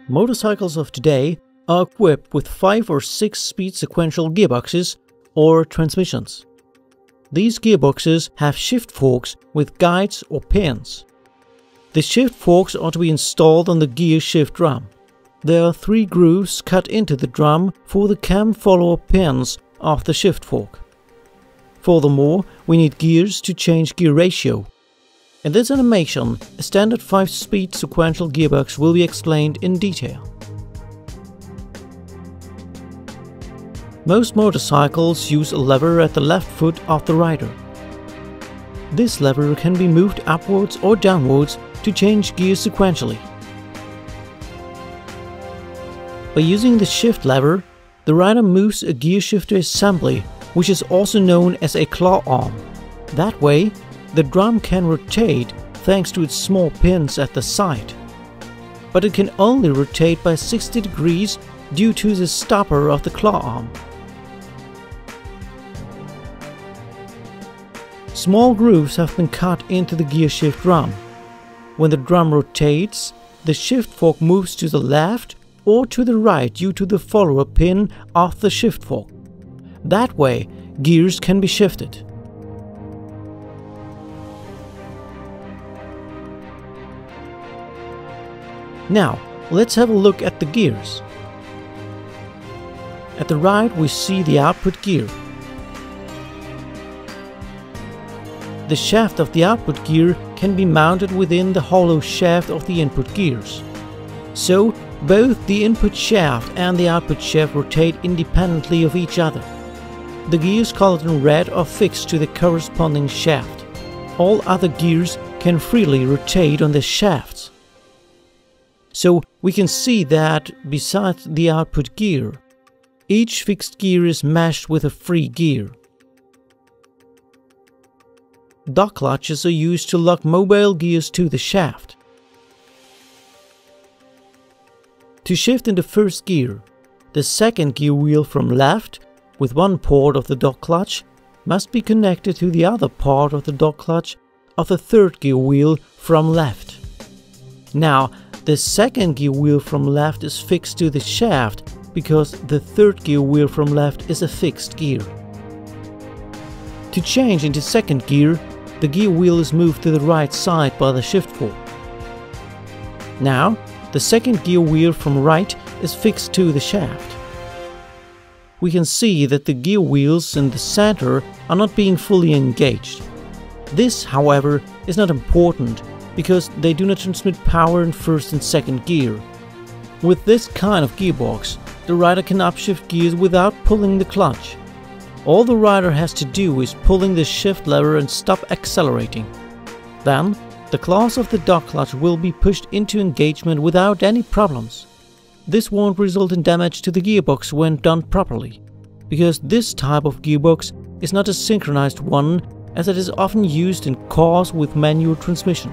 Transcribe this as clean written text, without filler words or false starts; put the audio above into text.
Motorcycles of today are equipped with 5 or 6 speed sequential gearboxes or transmissions. These gearboxes have shift forks with guides or pins. The shift forks are to be installed on the gear shift drum. There are 3 grooves cut into the drum for the cam follower pins of the shift fork. Furthermore, we need gears to change gear ratio. In this animation, a standard 5-speed sequential gearbox will be explained in detail. Most motorcycles use a lever at the left foot of the rider. This lever can be moved upwards or downwards to change gears sequentially. By using the shift lever, the rider moves a gear shifter assembly, which is also known as a claw arm. That way, the drum can rotate thanks to its small pins at the side. But it can only rotate by 60 degrees due to the stopper of the claw arm. Small grooves have been cut into the gear shift drum. When the drum rotates, the shift fork moves to the left or to the right due to the follower pin of the shift fork. That way, gears can be shifted. Now, let's have a look at the gears. At the right, we see the output gear. The shaft of the output gear can be mounted within the hollow shaft of the input gears. So, both the input shaft and the output shaft rotate independently of each other. The gears colored in red are fixed to the corresponding shaft. All other gears can freely rotate on the shafts. So we can see that, besides the output gear, each fixed gear is meshed with a free gear. Dog clutches are used to lock mobile gears to the shaft. To shift into first gear, the second gear wheel from left, with one port of the dog clutch, must be connected to the other part of the dog clutch of the third gear wheel from left. Now, the second gear wheel from left is fixed to the shaft because the third gear wheel from left is a fixed gear. To change into second gear, the gear wheel is moved to the right side by the shift fork. Now, the second gear wheel from right is fixed to the shaft. We can see that the gear wheels in the center are not being fully engaged. This, however, is not important because they do not transmit power in first and second gear. With this kind of gearbox, the rider can upshift gears without pulling the clutch. All the rider has to do is pulling the shift lever and stop accelerating. Then, the claws of the dog clutch will be pushed into engagement without any problems. This won't result in damage to the gearbox when done properly, because this type of gearbox is not a synchronized one as it is often used in cars with manual transmission.